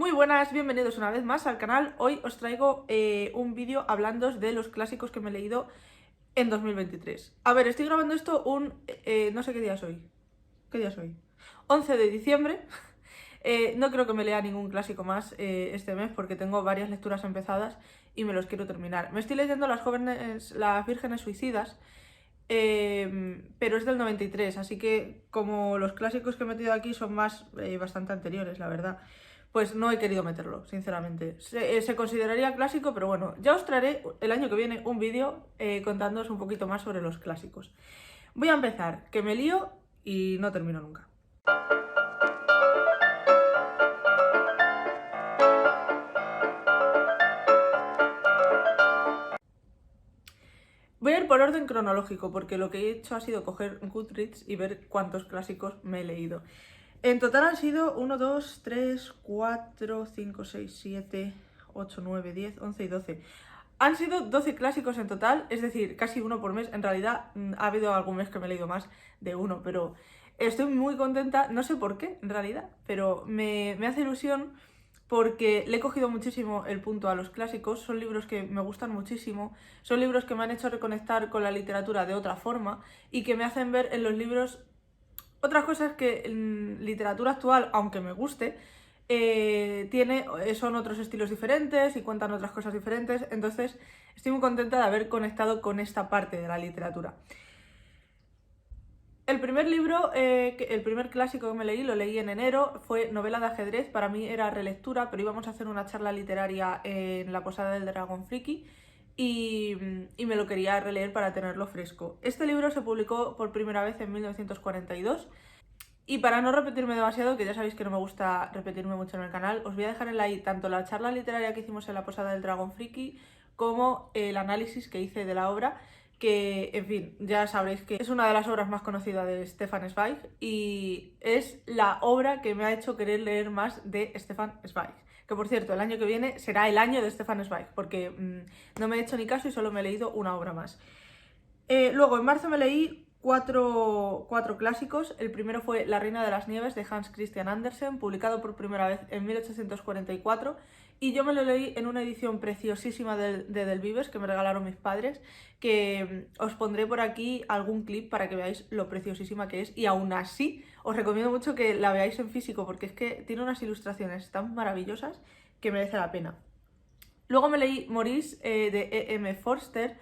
Muy buenas, bienvenidos una vez más al canal. Hoy os traigo un vídeo hablando de los clásicos que me he leído en 2023. A ver, estoy grabando esto no sé qué día es hoy. ¿Qué día es hoy? 11 de diciembre. No creo que me lea ningún clásico más este mes porque tengo varias lecturas empezadas y me los quiero terminar. Me estoy leyendo Las Vírgenes Suicidas, pero es del 93, así que como los clásicos que he metido aquí son bastante anteriores, la verdad, pues no he querido meterlo, sinceramente. Se consideraría clásico, pero bueno, ya os traeré el año que viene un vídeo contándoos un poquito más sobre los clásicos. Voy a empezar, que me lío y no termino nunca. Voy a ir por orden cronológico, porque lo que he hecho ha sido coger Goodreads y ver cuántos clásicos me he leído. En total han sido 1, 2, 3, 4, 5, 6, 7, 8, 9, 10, 11 y 12. Han sido 12 clásicos en total, es decir, casi uno por mes. En realidad ha habido algún mes que me he leído más de uno, pero estoy muy contenta, no sé por qué en realidad, pero me hace ilusión porque le he cogido muchísimo el punto a los clásicos. Son libros que me gustan muchísimo, son libros que me han hecho reconectar con la literatura de otra forma y que me hacen ver en los libros otras cosas que en literatura actual, aunque me guste, son otros estilos diferentes y cuentan otras cosas diferentes. Entonces estoy muy contenta de haber conectado con esta parte de la literatura. El primer clásico que me leí, lo leí en enero, fue novela de ajedrez. Para mí era relectura, pero íbamos a hacer una charla literaria en la posada del Dragón Friki y me lo quería releer para tenerlo fresco. Este libro se publicó por primera vez en 1942 y para no repetirme demasiado, que ya sabéis que no me gusta repetirme mucho en el canal, os voy a dejar en ahí tanto la charla literaria que hicimos en la posada del Dragón Friki como el análisis que hice de la obra, que, en fin, ya sabréis que es una de las obras más conocidas de Stefan Zweig y es la obra que me ha hecho querer leer más de Stefan Zweig. Que, por cierto, el año que viene será el año de Stefan Zweig, porque no me he hecho ni caso y solo me he leído una obra más. Luego, en marzo me leí cuatro clásicos. El primero fue La Reina de las Nieves, de Hans Christian Andersen, publicado por primera vez en 1844. Y yo me lo leí en una edición preciosísima de Del Vives, que me regalaron mis padres, que os pondré por aquí algún clip para que veáis lo preciosísima que es. Y aún así, os recomiendo mucho que la veáis en físico, porque es que tiene unas ilustraciones tan maravillosas que merece la pena. Luego me leí Maurice, de E.M. Forster.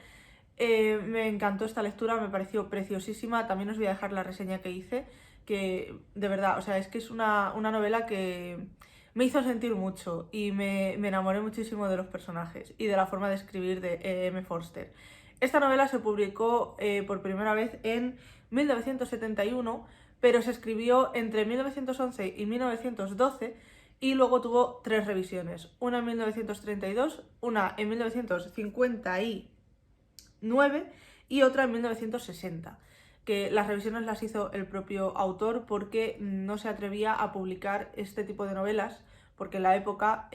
Me encantó esta lectura, me pareció preciosísima. También os voy a dejar la reseña que hice, que de verdad, o sea, es que es una novela que me hizo sentir mucho y me enamoré muchísimo de los personajes y de la forma de escribir de E.M. Forster. Esta novela se publicó por primera vez en 1971, pero se escribió entre 1911 y 1912 y luego tuvo tres revisiones, una en 1932, una en 1959 y otra en 1960, que las revisiones las hizo el propio autor porque no se atrevía a publicar este tipo de novelas, porque en la época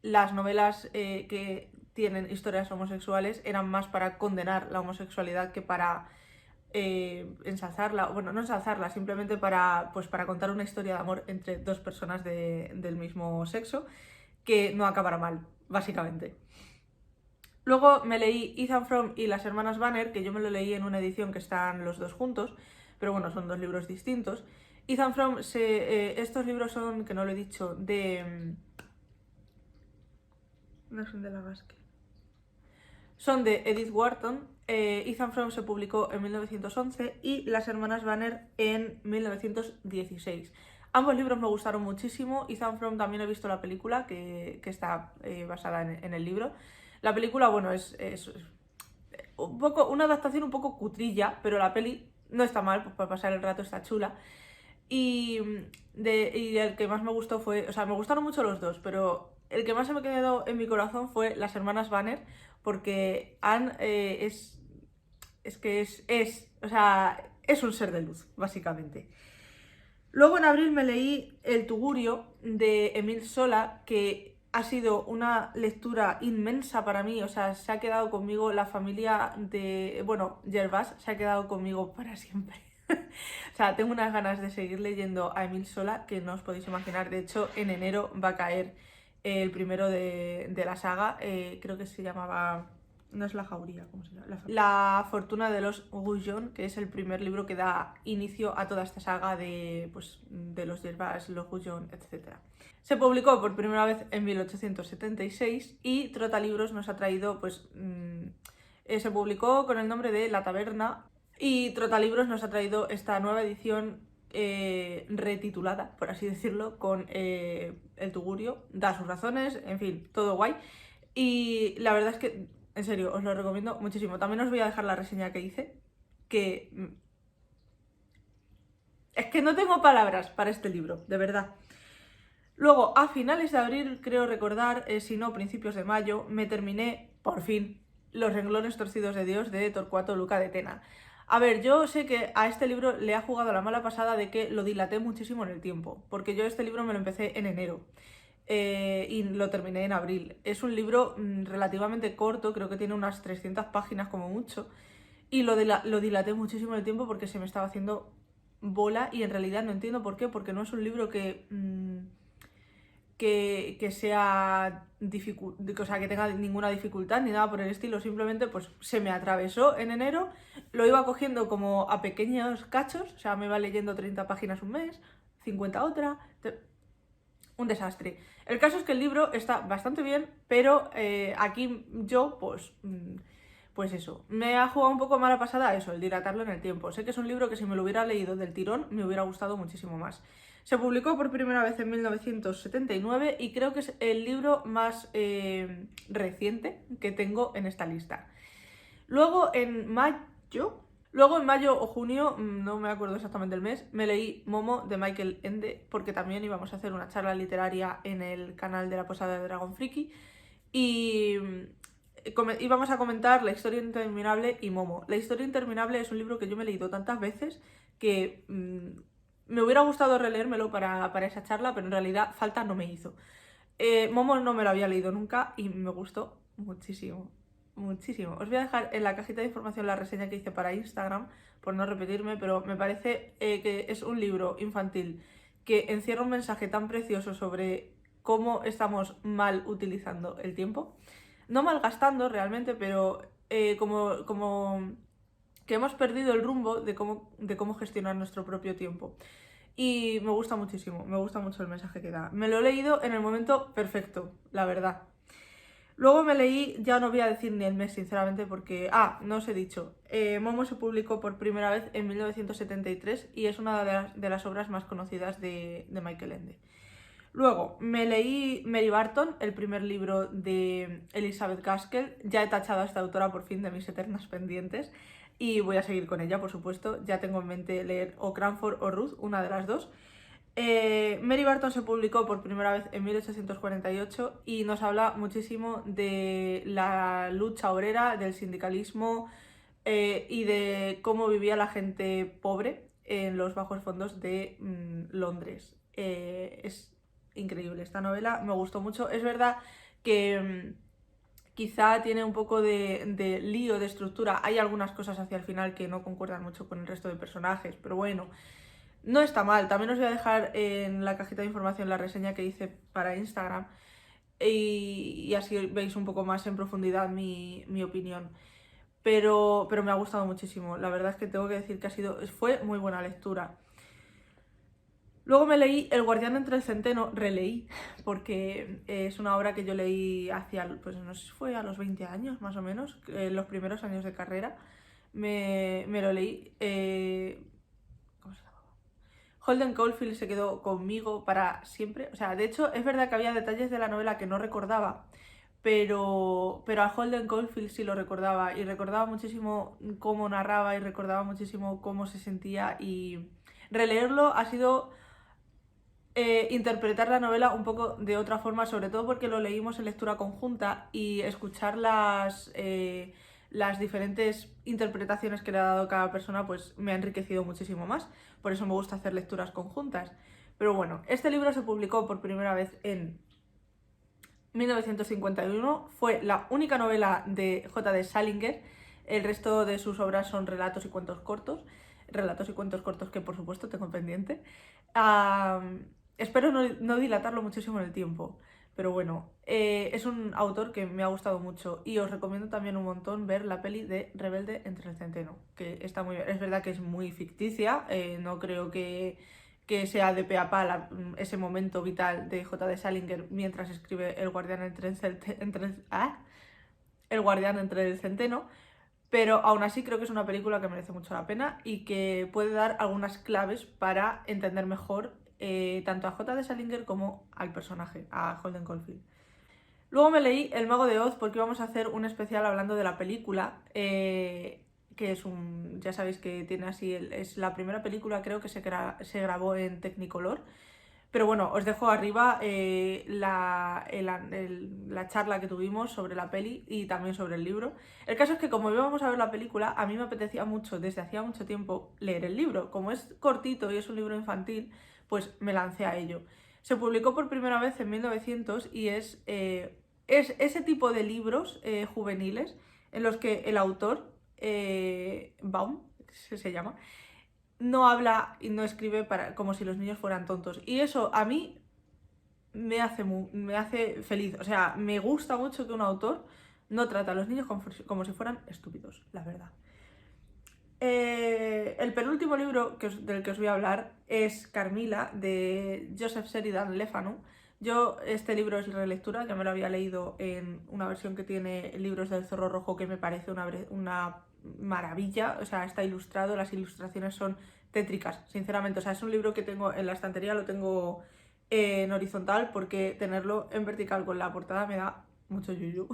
las novelas que tienen historias homosexuales eran más para condenar la homosexualidad que para ensalzarla, bueno, no ensalzarla, simplemente para contar una historia de amor entre dos personas del mismo sexo que no acabara mal, básicamente. Luego me leí Ethan Frome y las hermanas Banner, que yo me lo leí en una edición que están los dos juntos, pero bueno, son dos libros distintos. Ethan Frome, estos libros son, que no lo he dicho, no son de la Gasque. Son de Edith Wharton. Ethan Frome se publicó en 1911 y Las hermanas Banner en 1916. Ambos libros me gustaron muchísimo. Ethan Frome también he visto la película que está basada en el libro. La película, bueno, es un poco, una adaptación un poco cutrilla, pero la peli no está mal, pues para pasar el rato está chula. Y el que más me gustó fue, o sea, me gustaron mucho los dos, pero el que más se me quedó en mi corazón fue Las hermanas Banner, porque Anne o sea, es un ser de luz, básicamente. Luego en abril me leí El Tugurio de Emile Zola, que ha sido una lectura inmensa para mí. O sea, se ha quedado conmigo la familia de, bueno, Gervás se ha quedado conmigo para siempre. O sea, tengo unas ganas de seguir leyendo a Emil Sola que no os podéis imaginar. De hecho, en enero va a caer el primero de la saga, creo que se llamaba... No es La Jauría, ¿cómo se llama? La Fortuna de los Goujon, que es el primer libro que da inicio a toda esta saga de, pues, de los Yerbas, los Goujon, etc. Se publicó por primera vez en 1876 y Trotalibros nos ha traído, pues... se publicó con el nombre de La Taberna y Trotalibros nos ha traído esta nueva edición retitulada, por así decirlo, con el Tugurio. Da sus razones, en fin, todo guay. Y la verdad es que, en serio, os lo recomiendo muchísimo. También os voy a dejar la reseña que hice, que... Es que no tengo palabras para este libro, de verdad. Luego, a finales de abril, creo recordar, si no principios de mayo, me terminé, por fin, Los renglones torcidos de Dios de Torcuato Luca de Tena. A ver, yo sé que a este libro le ha jugado la mala pasada de que lo dilaté muchísimo en el tiempo, porque yo este libro me lo empecé en enero y lo terminé en abril. Es un libro relativamente corto, creo que tiene unas 300 páginas como mucho, y lo dilaté muchísimo en el tiempo porque se me estaba haciendo bola y en realidad no entiendo por qué, porque no es un libro que sea o sea, que tenga ninguna dificultad ni nada por el estilo, simplemente pues se me atravesó en enero, lo iba cogiendo como a pequeños cachos, o sea, me iba leyendo 30 páginas un mes, 50 otra, un desastre. El caso es que el libro está bastante bien, pero aquí yo pues eso, me ha jugado un poco mala pasada eso, el dilatarlo en el tiempo. Sé que es un libro que si me lo hubiera leído del tirón me hubiera gustado muchísimo más. Se publicó por primera vez en 1979 y creo que es el libro más reciente que tengo en esta lista. Luego en mayo o junio, no me acuerdo exactamente el mes, me leí Momo de Michael Ende, porque también íbamos a hacer una charla literaria en el canal de la Posada de Dragon Friki y íbamos a comentar La historia interminable y Momo. La historia interminable es un libro que yo me he leído tantas veces que me hubiera gustado releérmelo para esa charla, pero en realidad falta no me hizo. Momo no me lo había leído nunca y me gustó muchísimo. Muchísimo. Os voy a dejar en la cajita de información la reseña que hice para Instagram, por no repetirme, pero me parece que es un libro infantil que encierra un mensaje tan precioso sobre cómo estamos mal utilizando el tiempo. No malgastando realmente, pero como que hemos perdido el rumbo de cómo gestionar nuestro propio tiempo. Y me gusta muchísimo, me gusta mucho el mensaje que da. Me lo he leído en el momento perfecto, la verdad. Luego me leí, ya no voy a decir ni el mes sinceramente porque... no os he dicho. Momo se publicó por primera vez en 1973 y es una de las obras más conocidas de Michael Ende. Luego me leí Mary Barton, el primer libro de Elizabeth Gaskell. Ya he tachado a esta autora por fin de mis eternas pendientes y voy a seguir con ella, por supuesto. Ya tengo en mente leer o Cranford o Ruth, una de las dos. Mary Barton se publicó por primera vez en 1848 y nos habla muchísimo de la lucha obrera, del sindicalismo y de cómo vivía la gente pobre en los bajos fondos de Londres. Es increíble esta novela, me gustó mucho. Es verdad que quizá tiene un poco de lío de estructura. Hay algunas cosas hacia el final que no concuerdan mucho con el resto de personajes, pero bueno, no está mal. También os voy a dejar en la cajita de información la reseña que hice para Instagram y así veis un poco más en profundidad mi opinión. Pero me ha gustado muchísimo. La verdad es que tengo que decir que fue muy buena lectura. Luego me leí El guardián entre el centeno, releí, porque es una obra que yo leí hacia, pues no sé si fue a los 20 años más o menos, los primeros años de carrera. Me lo leí. ¿Cómo se llama? Holden Caulfield se quedó conmigo para siempre. O sea, de hecho, es verdad que había detalles de la novela que no recordaba, pero a Holden Caulfield sí lo recordaba. Y recordaba muchísimo cómo narraba y recordaba muchísimo cómo se sentía. Y releerlo ha sido interpretar la novela un poco de otra forma, sobre todo porque lo leímos en lectura conjunta y escuchar las diferentes interpretaciones que le ha dado cada persona pues me ha enriquecido muchísimo más. Por eso me gusta hacer lecturas conjuntas. Pero bueno, este libro se publicó por primera vez en 1951, fue la única novela de J.D. Salinger, el resto de sus obras son relatos y cuentos cortos. relatos y cuentos cortos que por supuesto tengo pendiente. Espero no dilatarlo muchísimo en el tiempo, pero bueno, es un autor que me ha gustado mucho y os recomiendo también un montón ver la peli de Rebelde entre el Centeno, que está muy bien. Es verdad que es muy ficticia, no creo que sea de pe a pa ese momento vital de J.D. Salinger mientras escribe El guardián El guardián entre el centeno, pero aún así creo que es una película que merece mucho la pena y que puede dar algunas claves para entender mejor tanto a J.D. Salinger como al personaje, a Holden Caulfield. Luego me leí El Mago de Oz porque íbamos a hacer un especial hablando de la película, que es ya sabéis que tiene así, es la primera película creo que se grabó en Technicolor. Pero bueno, os dejo arriba la charla que tuvimos sobre la peli y también sobre el libro. El caso es que como íbamos a ver la película, a mí me apetecía mucho, desde hacía mucho tiempo, leer el libro. Como es cortito y es un libro infantil, pues me lancé a ello. Se publicó por primera vez en 1900 y es ese tipo de libros juveniles en los que el autor, Baum, se llama, no habla y no escribe como si los niños fueran tontos. Y eso a mí me hace feliz. O sea, me gusta mucho que un autor no trata a los niños como si fueran estúpidos, la verdad. El penúltimo libro del que os voy a hablar es Carmilla, de Joseph Sheridan Le Fanu. Yo este libro es relectura, ya me lo había leído en una versión que tiene Libros del Zorro Rojo, que me parece una maravilla. O sea, está ilustrado, las ilustraciones son tétricas, sinceramente. O sea, es un libro que tengo en la estantería, lo tengo en horizontal, porque tenerlo en vertical con la portada me da mucho yuyu.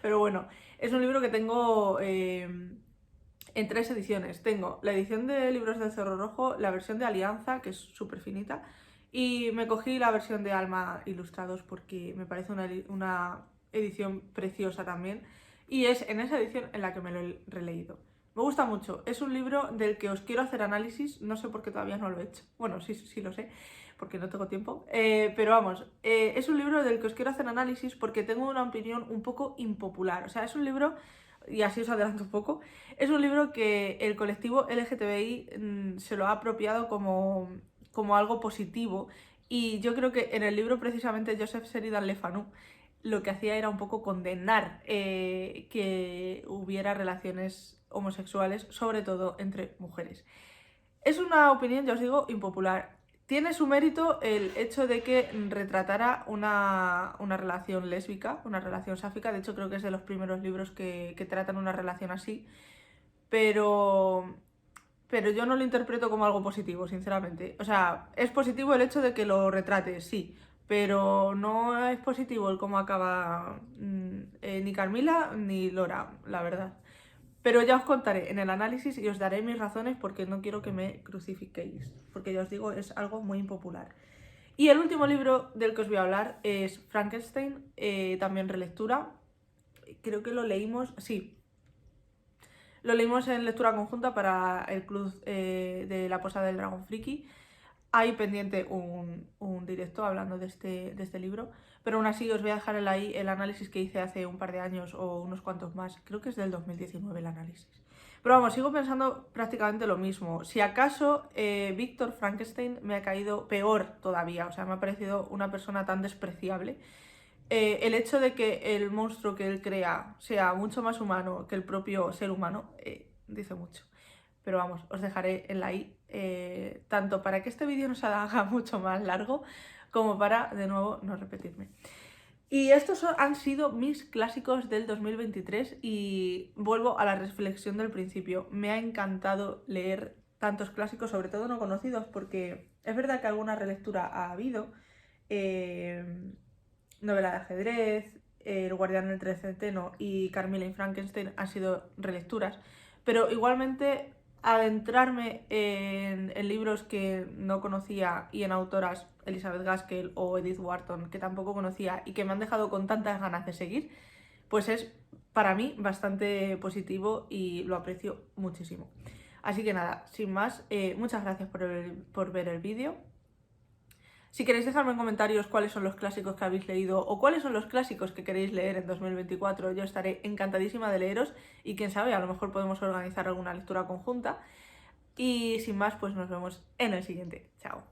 Pero bueno, es un libro que tengo en 3 ediciones. Tengo la edición de Libros del Cerro Rojo, la versión de Alianza, que es súper finita, y me cogí la versión de Alma Ilustrados porque me parece una edición preciosa también, y es en esa edición en la que me lo he releído. Me gusta mucho, es un libro del que os quiero hacer análisis, no sé por qué todavía no lo he hecho, bueno, sí lo sé, porque no tengo tiempo, pero vamos, es un libro del que os quiero hacer análisis porque tengo una opinión un poco impopular. O sea, es un libro, y así os adelanto un poco, es un libro que el colectivo LGTBI se lo ha apropiado como algo positivo, y yo creo que en el libro precisamente Joseph Sheridan Le Fanu lo que hacía era un poco condenar que hubiera relaciones homosexuales, sobre todo entre mujeres. Es una opinión, ya os digo, impopular. Tiene su mérito el hecho de que retratara una relación lésbica, una relación sáfica. De hecho, creo que es de los primeros libros que tratan una relación así. Pero, pero yo no lo interpreto como algo positivo, sinceramente. O sea, es positivo el hecho de que lo retrate, sí. Pero no es positivo el cómo acaba ni Carmilla ni Laura, la verdad. Pero ya os contaré en el análisis y os daré mis razones porque no quiero que me crucifiquéis, porque ya os digo, es algo muy impopular. Y el último libro del que os voy a hablar es Frankenstein, también relectura. Creo que lo leímos, sí, lo leímos en lectura conjunta para el club de la Posada del Dragón Friki. Hay pendiente un directo hablando de este libro, pero aún así os voy a dejar ahí el análisis que hice hace un par de años o unos cuantos más. Creo que es del 2019 el análisis. Pero vamos, sigo pensando prácticamente lo mismo. Si acaso Víctor Frankenstein me ha caído peor todavía, o sea, me ha parecido una persona tan despreciable. El hecho de que el monstruo que él crea sea mucho más humano que el propio ser humano, dice mucho. Pero vamos, os dejaré en la i, tanto para que este vídeo no se haga mucho más largo, como para, de nuevo, no repetirme. Y estos han sido mis clásicos del 2023 y vuelvo a la reflexión del principio. Me ha encantado leer tantos clásicos, sobre todo no conocidos, porque es verdad que alguna relectura ha habido. Novela de ajedrez, El guardián del centeno y Carmilla y Frankenstein han sido relecturas, pero igualmente adentrarme en libros que no conocía y en autoras, Elizabeth Gaskell o Edith Wharton, que tampoco conocía y que me han dejado con tantas ganas de seguir, pues es para mí bastante positivo y lo aprecio muchísimo. Así que nada, sin más, muchas gracias por ver el vídeo. Si queréis dejarme en comentarios cuáles son los clásicos que habéis leído o cuáles son los clásicos que queréis leer en 2024, yo estaré encantadísima de leeros y quién sabe, a lo mejor podemos organizar alguna lectura conjunta. Y sin más, pues nos vemos en el siguiente. Chao.